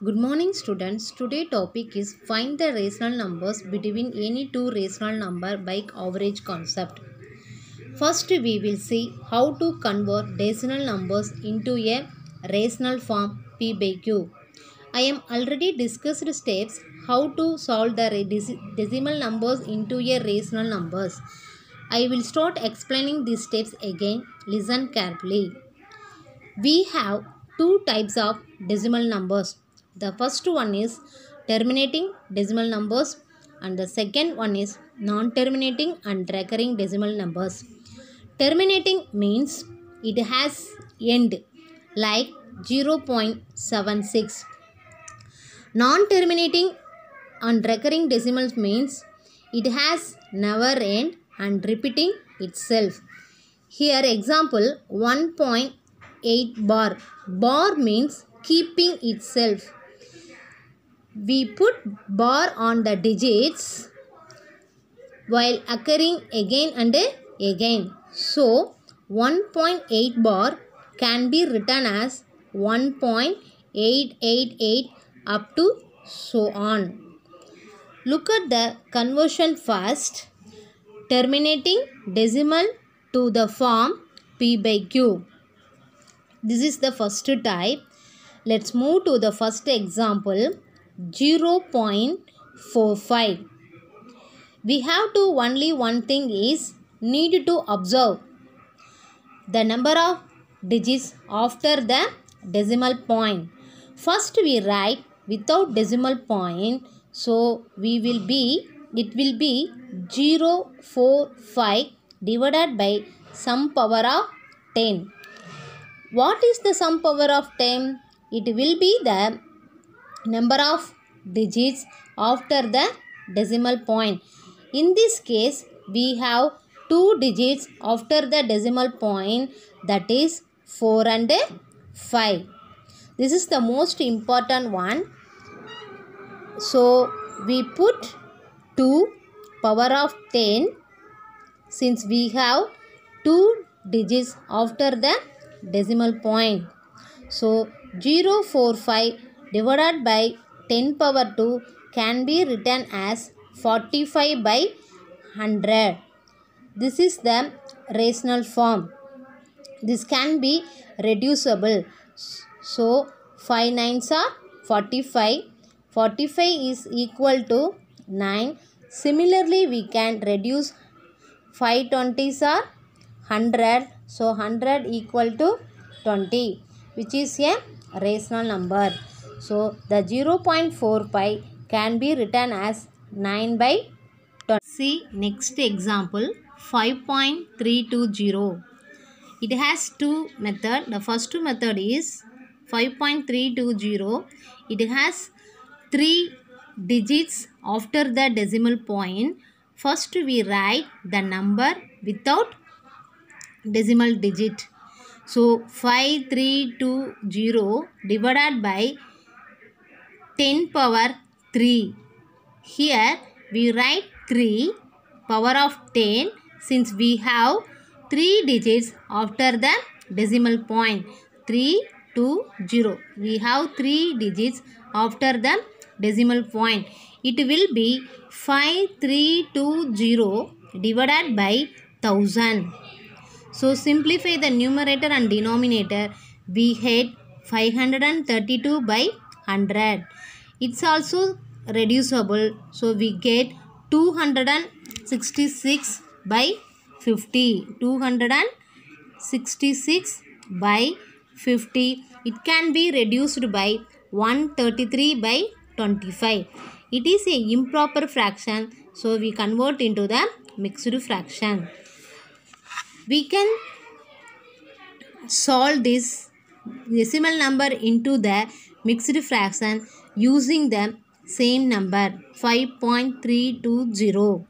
Good morning students. Today topic is find the rational numbers between any two rational number by average concept. First we will see how to convert decimal numbers into a rational form p by q. I am already discussed steps how to solve the decimal numbers into a rational numbers. I will start explaining these steps again. Listen carefully. We have two types of decimal numbers. The first one is terminating decimal numbers and the second one is non-terminating and recurring decimal numbers. Terminating means it has end like 0.76. Non-terminating and recurring decimals means it has never end and repeating itself. Here example 1.8 bar. Bar means keeping itself. We put bar on the digits while occurring again and again. So 1.8 bar can be written as 1.888 up to so on. Look at the conversion first. Terminating decimal to the form p by q. This is the first type. Let's move to the first example 0.45. We have to only one thing is need to observe the number of digits after the decimal point. First we write without decimal point, so it will be 0.45 divided by some power of 10. What is the sum power of 10? It will be the number of digits after the decimal point. In this case, we have two digits after the decimal point, that is 4 and 5. This is the most important one. So, we put 2 power of 10 since we have two digits after the decimal point. So 0.45 divided by 10 power 2 can be written as 45 by 100. This is the rational form. This can be reducible. So 5 nines are 45. 45 is equal to 9. Similarly, we can reduce 5 20s are 100. So 100 equal to 20, which is a rational number. So the 0.45 can be written as 9 by 20. See next example 5.320. It has two methods. The first method is 5.320. It has 3 digits after the decimal point. First we write the number without decimal digit. So 5320 divided by 10 power 3. Here we write 3 power of 10 since we have 3 digits after the decimal point. 320. We have 3 digits after the decimal point. It will be 5320 divided by 1000. So simplify the numerator and denominator. We had 532 by 100. It's also reducible. So we get 266 by 50. 266 by 50. It can be reduced by 133 by 25. It is a improper fraction. So we convert into the mixed fraction. We can solve this decimal number into the mixed fraction using the same number 5.320.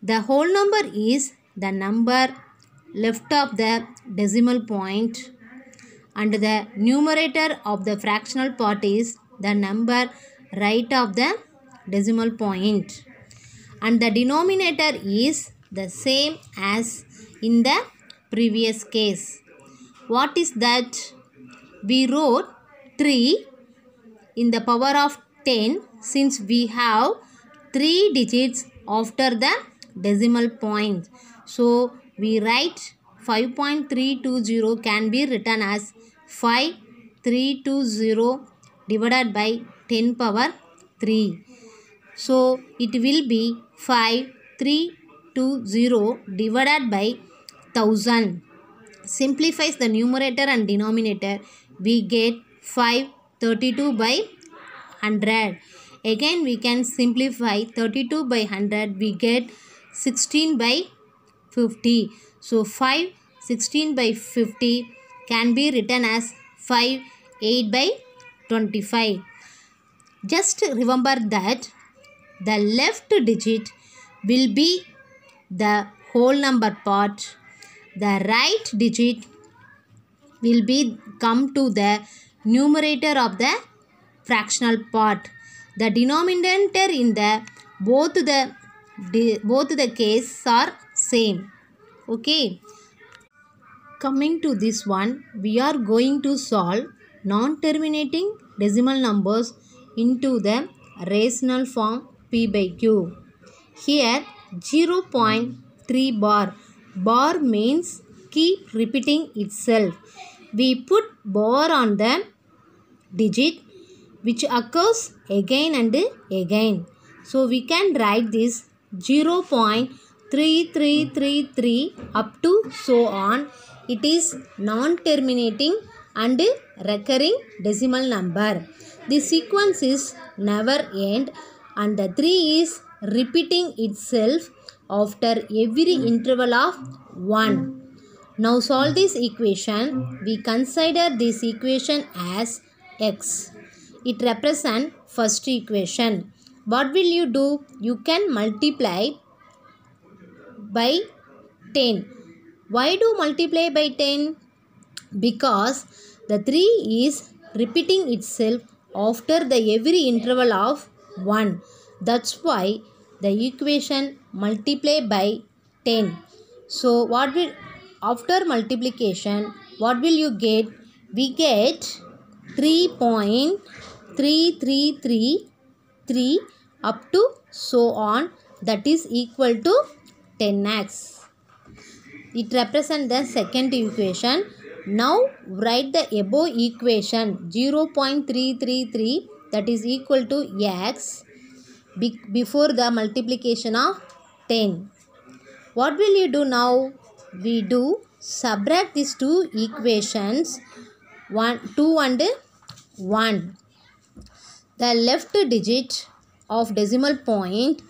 The whole number is the number left of the decimal point and the numerator of the fractional part is the number right of the decimal point and the denominator is the same as in the previous case. What is that? We wrote 3 in the power of 10 since we have 3 digits after the decimal point. So we write 5.320 can be written as 5320 divided by 10 power 3. So it will be 5320 divided by 1000. Simplifies the numerator and denominator. We get 532 by 100. Again we can simplify 32 by 100. We get 16 by 50. So 16 by 50 can be written as 8 by 25. Just remember that the left digit will be the whole number part. The right digit will be come to the numerator of the fractional part. The denominator in the both the cases are same. Okay. Coming to this one, we are going to solve non-terminating decimal numbers into the rational form p by q. Here 0.3 bar. Bar means keep repeating itself. We put bar on the digit which occurs again and again. So we can write this 0.3333 up to so on. It is non-terminating and recurring decimal number. The sequence is never end and the 3 is repeating itself after every interval of 1. Now solve this equation. We consider this equation as x. It represents first equation. What will you do? You can multiply by 10. Why do multiply by 10? Because the 3 is repeating itself after the every interval of 1. That's why the equation multiply by 10. So what will after multiplication what will you get? We get 3.3333 up to so on, that is equal to 10x. It represents the second equation. Now write the above equation 0.333 that is equal to x before the multiplication of 10. What will you do now? We do subtract these two equations 2 and 1. The left digit of decimal point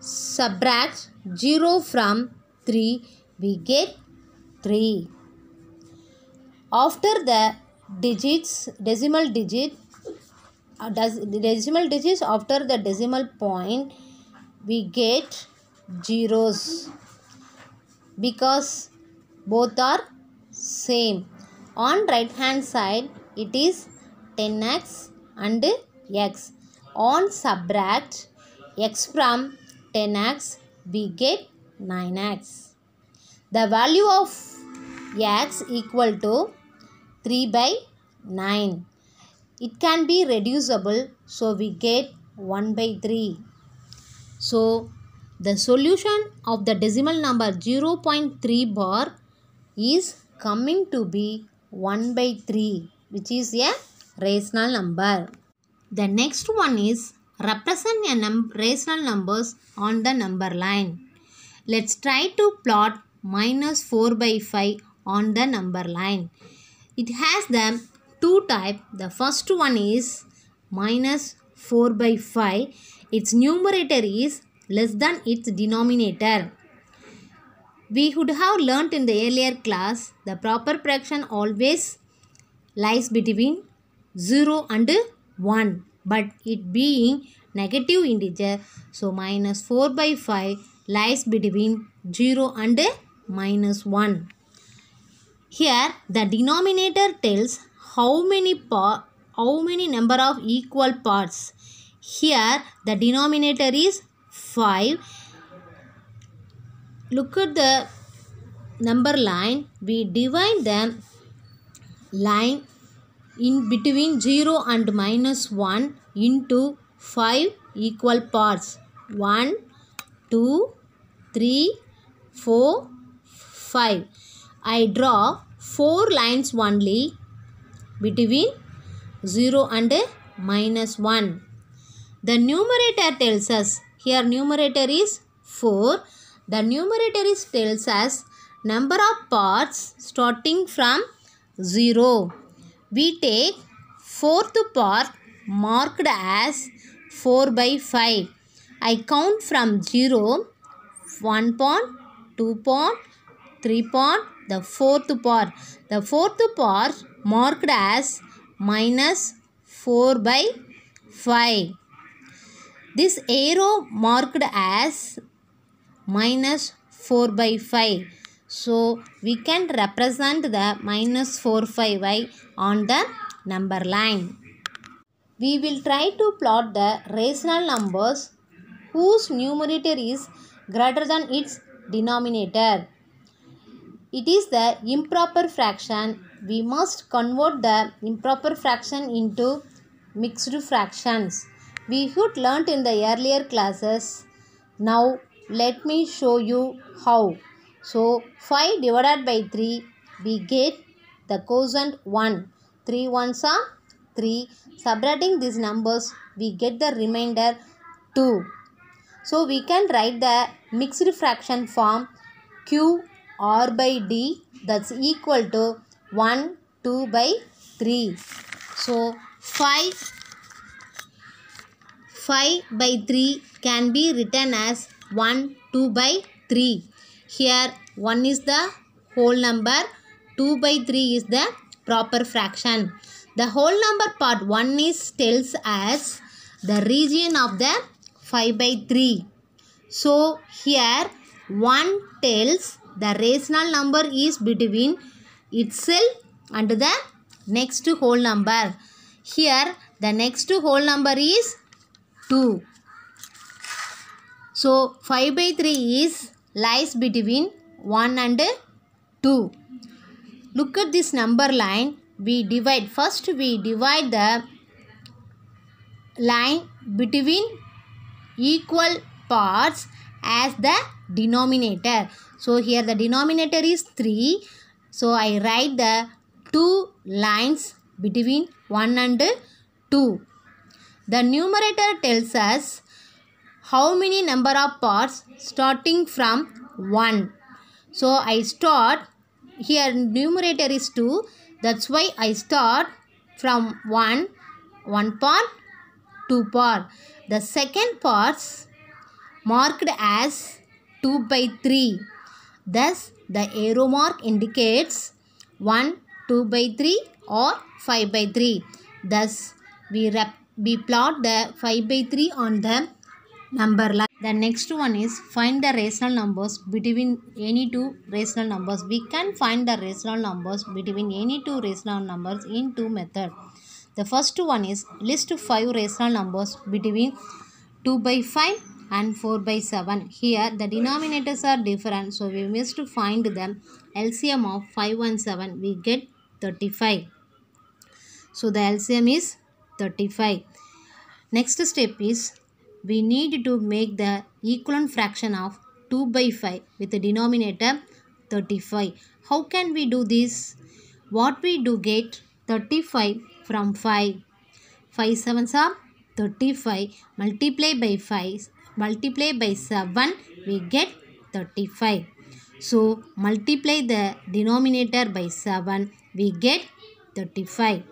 subtract 0 from 3, we get 3. After the decimal digits after the decimal point, we get zeros because both are same. On right hand side it is 10x and x. On subtract x from 10x, we get 9x. The value of x equal to 3 by 9. It can be reducible, so we get 1 by 3. So the solution of the decimal number 0.3 bar is coming to be 1 by 3, which is a rational number. The next one is represent a rational numbers on the number line. Let's try to plot minus 4 by 5 on the number line. It has the two types. The first one is minus 4 by 5. Its numerator is less than its denominator. We would have learnt in the earlier class the proper fraction always lies between 0 and 1, but it being negative integer, so minus 4 by 5 lies between 0 and minus 1. Here the denominator tells how many number of equal parts. Here the denominator is 5. Look at the number line. We divide the line in between 0 and minus 1 into 5 equal parts. 1, 2, 3, 4, 5. I draw 4 lines only between 0 and minus 1. The numerator tells us, here numerator is 4. The numerator tells us number of parts starting from 0. We take fourth part marked as 4 by 5. I count from 0, 1 part, 2 part, 3 part, the fourth part. The fourth part marked as minus 4 by 5. This arrow marked as minus 4 by 5. So, we can represent the minus 4 5 on the number line. We will try to plot the rational numbers whose numerator is greater than its denominator. It is the improper fraction. We must convert the improper fraction into mixed fractions. We had learnt in the earlier classes. Now let me show you how. So 5 divided by 3, we get the quotient 1. 3 ones are 3. Subtracting these numbers, we get the remainder 2. So we can write the mixed fraction form Q R by D, that's equal to 1, 2 by 3. So 5 by 3 can be written as 1, 2 by 3. Here 1 is the whole number, 2 by 3 is the proper fraction. The whole number part 1 is tells us the region of the 5 by 3. So here 1 tells the rational number is between itself and the next whole number. Here the next whole number is 2. So 5 by 3 lies between 1 and 2. Look at this number line. First we divide the line between equal parts as the denominator. So here the denominator is 3. So I write the 2 lines between 1 and 2. The numerator tells us how many number of parts starting from 1. So I start, here numerator is 2. That's why I start from 1 part, 2 part. The second parts marked as 2 by 3. Thus, the arrow mark indicates 1, 2 by 3 or 5 by 3. Thus, we plot the 5 by 3 on the number line. The next one is find the rational numbers between any two rational numbers. We can find the rational numbers between any two rational numbers in two methods. The first one is list 5 rational numbers between 2 by 5 and 4 by 7. Here the denominators are different, so we must find the LCM of 5 and 7. We get 35. So the LCM is 35. Next step is we need to make the equivalent fraction of 2 by 5 with the denominator 35. How can we do this? What we do get 35 from 5. 5 7s are 35. Multiply by 5. Multiply by 7. We get 35. So multiply the denominator by 7. We get 35.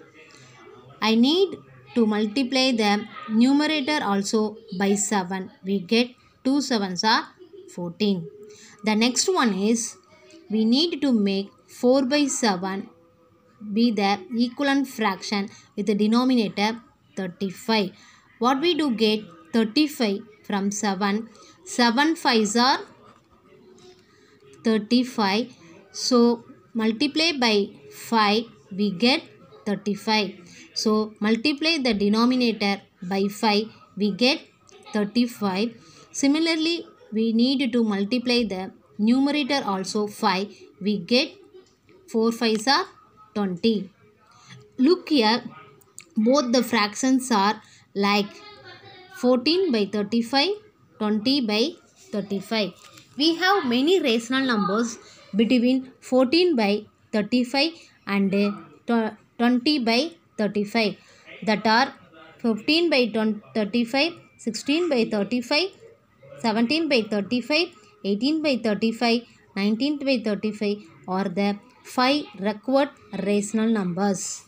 I need to multiply the numerator also by 7. We get 2 7s are 14. The next one is we need to make 4 by 7 be the equivalent fraction with the denominator 35. What we do get 35 from 7. 7 5s are 35. So multiply by 5 we get 35. So multiply the denominator by 5 we get 35. Similarly we need to multiply the numerator also 5. We get 4 5s are 20. Look here, both the fractions are like 14 by 35, 20 by 35. We have many rational numbers between 14 by 35 and 20 by 35, that are 15 by 35, 16 by 35, 17 by 35, 18 by 35, 19 by 35 are the 5 required rational numbers.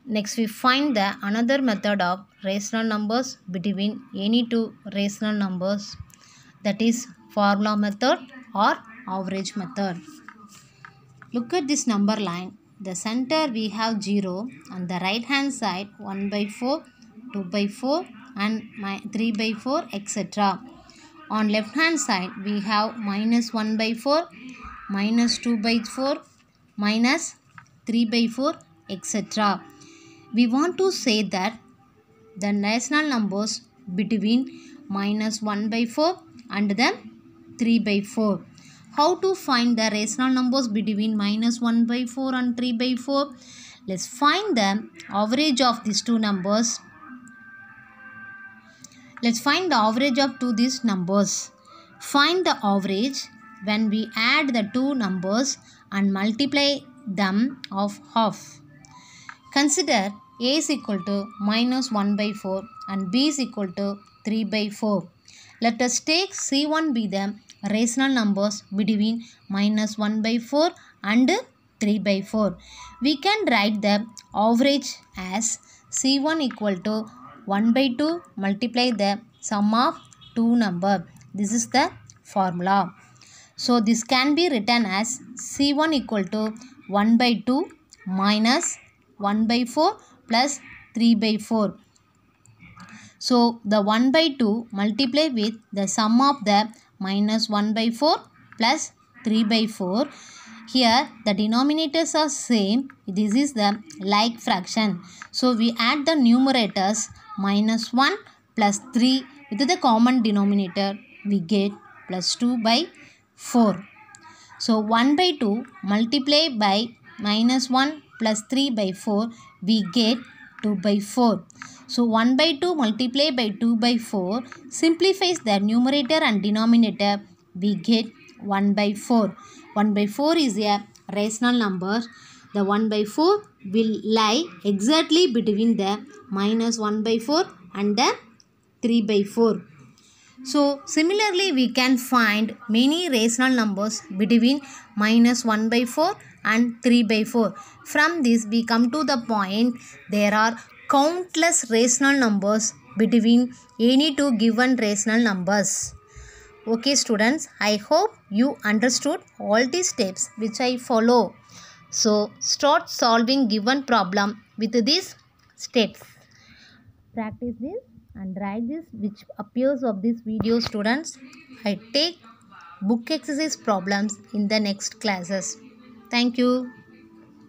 Next we find the another method of rational numbers between any two rational numbers, that is formula method or average method. Look at this number line. The center we have 0, on the right hand side 1 by 4, 2 by 4 and 3 by 4 etc. On left hand side we have minus 1 by 4, minus 2 by 4, minus 3 by 4 etc. We want to say that the rational numbers between minus 1 by 4 and then 3 by 4. How to find the rational numbers between minus 1 by 4 and 3 by 4? Let's find the average of these two numbers. Let's find the average of these numbers. Find the average when we add the two numbers and multiply them of half. Consider A is equal to minus 1 by 4 and B is equal to 3 by 4. Let us take C1 be the rational numbers between minus 1 by 4 and 3 by 4. We can write the average as C1 equal to 1 by 2 multiply the sum of two number. This is the formula. So this can be written as C1 equal to 1 by 2 minus 1 by 4 plus 3 by 4. So the 1 by 2 multiply with the sum of the minus 1 by 4 plus 3 by 4. Here the denominators are same. This is the like fraction. So we add the numerators minus 1 plus 3 with the common denominator. We get plus 2 by 4. So 1 by 2 multiply by minus 1 plus 3 by 4, we get 2 by 4. So 1 by 2 multiply by 2 by 4 simplifies the numerator and denominator, we get 1 by 4. 1 by 4 is a rational number. The 1 by 4 will lie exactly between the minus 1 by 4 and the 3 by 4. So similarly we can find many rational numbers between minus 1 by 4 and 3 by 4. From this we come to the point there are countless rational numbers between any two given rational numbers. Okay students, I hope you understood all these steps which I follow. So start solving given problem with these steps. Practice this and write this which appears of this video students. I take book exercise problems in the next classes. Thank you.